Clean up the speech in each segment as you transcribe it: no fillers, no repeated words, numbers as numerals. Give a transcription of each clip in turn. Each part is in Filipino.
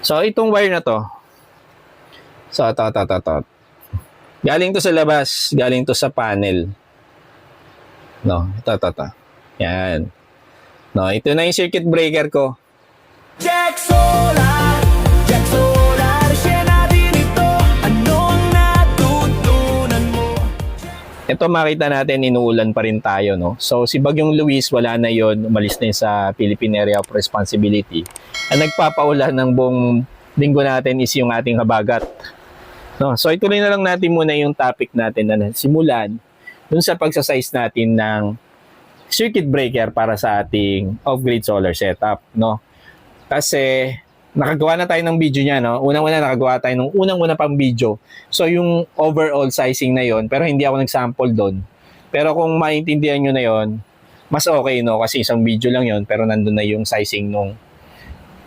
So, itong wire na to, so, ito. Galing to sa labas, galing to sa panel. No, ito. Yan. No, ito na yung circuit breaker ko. Jack Solar, share natin ito. Anong natutunan mo? Ito makita natin, inuulan pa rin tayo, no? So, si Bagyong Luis, wala na yon, umalis na yun sa Philippine Area of Responsibility. Ang nagpapaulan ng buong linggo natin is yung ating habagat. No? So, ituloy na lang natin muna yung topic natin na simulan dun sa pagsasize natin ng circuit breaker para sa ating off-grid solar setup, no? Kasi nakagawa na tayo ng video niya, no? Unang-una nakagawa tayo ng unang-una pang video. So yung overall sizing na yon, pero hindi ako nag-sample doon. Pero kung maintindihan nyo na yon, mas okay, no? Kasi isang video lang yon, pero nandun na yung sizing nung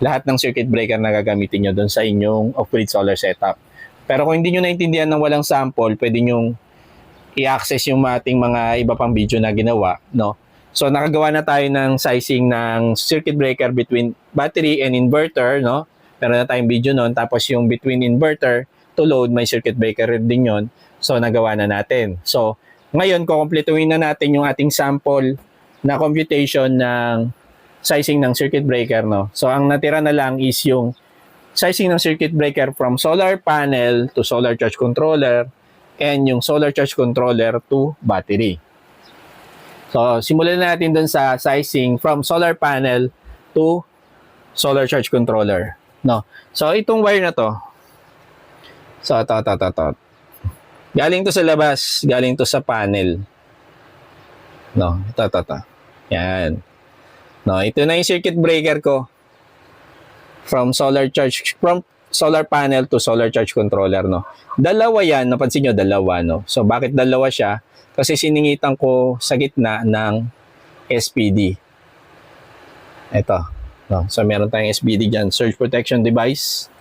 lahat ng circuit breaker na gagamitin nyo doon sa inyong off-grid solar setup. Pero kung hindi nyo naintindihan ng walang sample, pwede nyo i-access yung ating mga iba pang video na ginawa, no? So nakagawa na tayo ng sizing ng circuit breaker between battery and inverter, no? Meron na tayong video noon. Tapos yung between inverter to load, may circuit breaker din yon. So nagawa na natin. So ngayon, kukumpletuhin na natin yung ating sample na computation ng sizing ng circuit breaker, no? So ang natira na lang is yung sizing ng circuit breaker from solar panel to solar charge controller and yung solar charge controller to battery. So, simulan natin dun sa sizing from solar panel to solar charge controller, no? So, itong wire na to, so, ito. Galing to sa labas, galing to sa panel. No, ito. Yan. No, ito na yung circuit breaker ko from solar panel to solar charge controller, no? Dalawa yan, napansin nyo, dalawa, no? So, bakit dalawa siya? Kasi siningitan ko sa gitna ng SPD. Ito, no? So, meron tayong SPD dyan, surge protection device,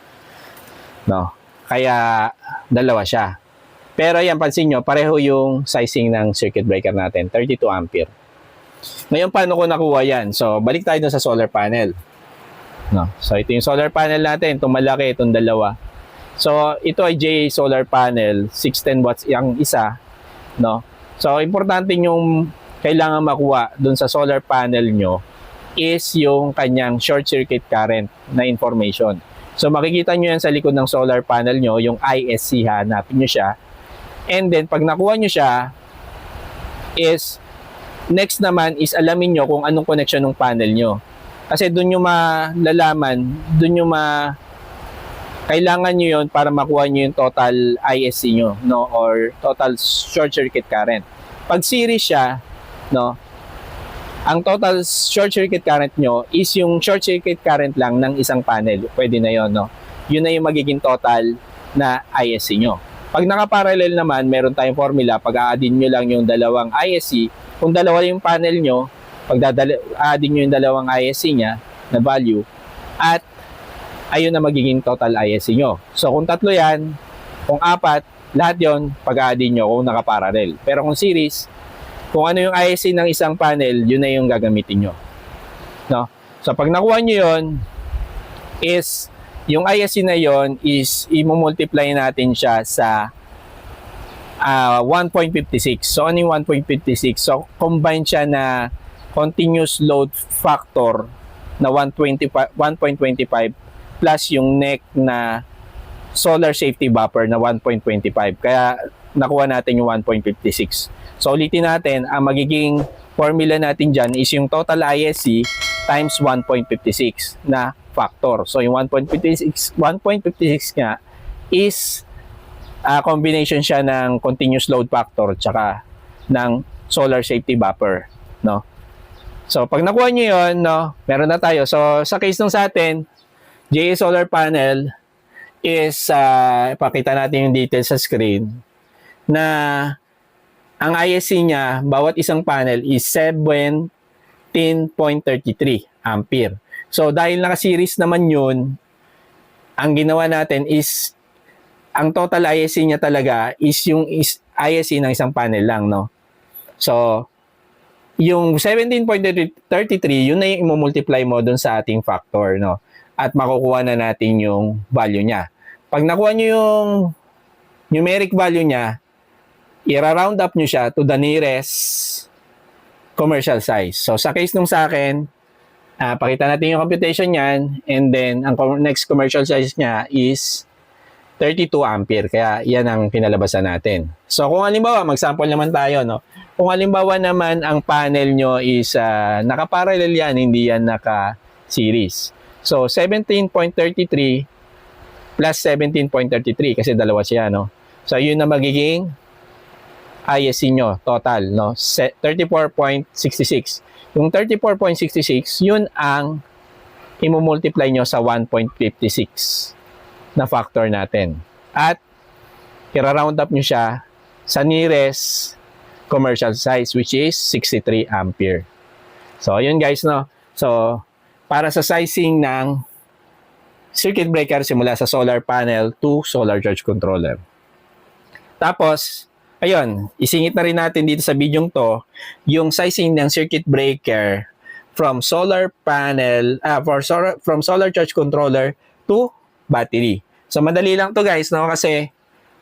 no? Kaya, dalawa siya. Pero yan, pansin nyo, pareho yung sizing ng circuit breaker natin, 32 ampere. Ngayon, paano ko nakuha yan? So, balik tayo dun sa solar panel. No. So, ito yung solar panel natin. Itong malaki, itong dalawa. So, ito ay JA solar panel. 610 watts ang isa. No. So, importante yung kailangan makuha dun sa solar panel nyo is yung kanyang short circuit current na information. So, makikita nyo yan sa likod ng solar panel nyo, yung ISC, hanapin nyo siya. And then, pag nakuha nyo siya, is next naman is alamin nyo kung anong connection ng panel nyo. Kasi doon nyo malalaman, doon nyo kailangan nyo yun para makuha nyo yung total ISC nyo, no? Or total short circuit current. Pag series siya, no? Ang total short circuit current nyo is yung short circuit current lang ng isang panel. Pwede na yun, no? Yun na yung magiging total na ISC nyo. Pag nakaparallel naman, meron tayong formula. Pag a-addin nyo lang yung dalawang ISC, kung dalawa yung panel nyo, pag-addin nyo yung dalawang ISC nya na value, at ayun na magiging total ISC nyo. So, kung tatlo yan, kung apat, lahat yon pag-addin nyo kung nakaparallel. Pero kung series, kung ano yung ISC ng isang panel, yun na yung gagamitin nyo. No? So, pag nakuha nyo yun, is, yung ISC na yon is, i-multiply natin siya sa 1.56. So, ano yung 1.56? So, combine siya na continuous load factor na 1.25 plus yung neck na solar safety buffer na 1.25. Kaya nakuha natin yung 1.56. So ulitin natin, ang magiging formula natin dyan is yung total ISC times 1.56 na factor. So yung 1.56 nga is combination siya ng continuous load factor tsaka ng solar safety buffer, no? So, pag nakuha nyo yun, no, meron na tayo. So, sa case nung sa atin, JA solar panel is, ipakita natin yung details sa screen, na ang ISC niya, bawat isang panel is 17.33 ampere. So, dahil naka-series naman yun, ang ginawa natin is, ang total ISC niya talaga is yung ISC ng isang panel lang, no? So, yung 17.33, yun na yung i-multiply mo dun sa ating factor, no? at makukuha na natin yung value niya. Pag nakuha nyo yung numeric value niya, i-round up nyo siya to the nearest commercial size. So sa case nung sa akin, pakita natin yung computation niyan, and then ang next commercial size niya is 32 ampere. Kaya yan ang pinalabasan natin. So kung halimbawa, mag-sample naman tayo, no? Kung halimbawa naman ang panel nyo is naka-parallel yan, hindi yan naka-series. So 17.33 plus 17.33 kasi dalawa siya, no? So yun na magiging ISC nyo total, no? 34.66. Yung 34.66, yun ang i-multiply nyo sa 1.56 na factor natin. At i-round up nyo siya sa nearest commercial size, which is 63 ampere. So yun guys, no? So para sa sizing ng circuit breaker simula sa solar panel to solar charge controller. Tapos, ayun, isingit na rin natin dito sa video to yung sizing ng circuit breaker from solar panel, from solar charge controller to battery. So, madali lang to guys, no? Kasi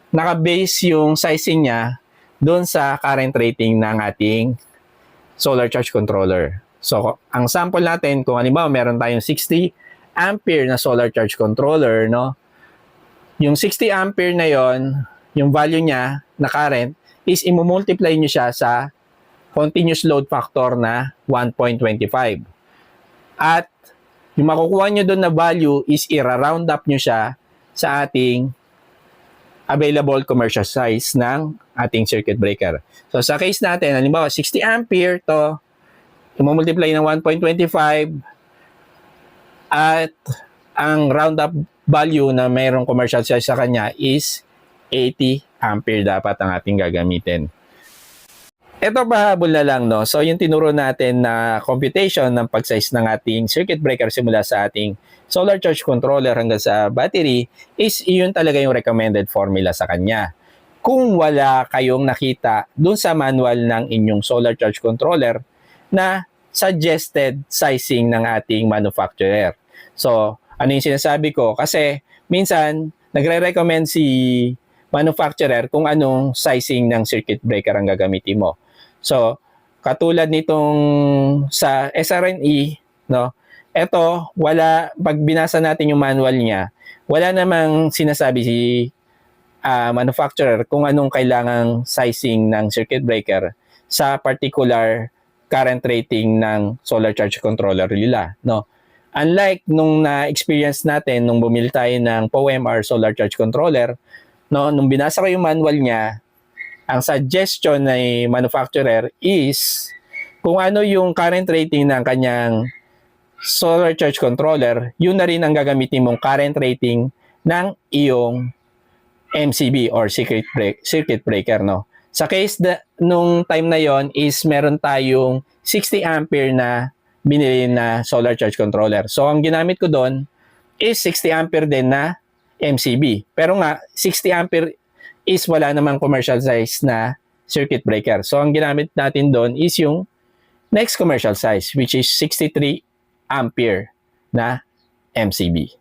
naka-base yung sizing niya doon sa current rating ng ating solar charge controller. So, ang sample natin, kung halimbawa meron tayong 60 ampere na solar charge controller, no? Yung 60 ampere na yon, yung value niya na current is i-multiply nyo siya sa continuous load factor na 1.25. At yung makukuha nyo doon na value is i-round up nyo siya sa ating available commercial size ng ating circuit breaker. So sa case natin, halimbawa 60 ampere to, i-multiply ng 1.25 at ang round up value na mayroong commercial size sa kanya is 80 ampere dapat ang ating gagamitin. Ito pahabol na lang, no? So yung tinuro natin na computation ng pag-size ng ating circuit breaker simula sa ating solar charge controller hanggang sa battery is yun talaga yung recommended formula sa kanya. Kung wala kayong nakita dun sa manual ng inyong solar charge controller na suggested sizing ng ating manufacturer. So, ano yung sinasabi ko? Kasi minsan, nagre-recommend si manufacturer kung anong sizing ng circuit breaker ang gagamitin mo. So, katulad nitong sa SRNE, no? Ito, pag binasa natin yung manual niya, wala namang sinasabi si manufacturer kung anong kailangang sizing ng circuit breaker sa particular current rating ng solar charge controller nila, no? Unlike nung na-experience natin nung bumili tayo ng POMR solar charge controller, no, nung binasa ko yung manual niya, ang suggestion ng manufacturer is kung ano yung current rating ng kanyang solar charge controller, yun na rin ang gagamitin mong current rating ng iyong MCB or circuit breaker, no? Sa case nung time na yon is meron tayong 60 ampere na binili na solar charge controller. So, ang ginamit ko doon is 60 ampere din na MCB. Pero nga, 60 ampere is wala namang commercial size na circuit breaker. So, ang ginamit natin doon is yung next commercial size, which is 63 ampere na MCB.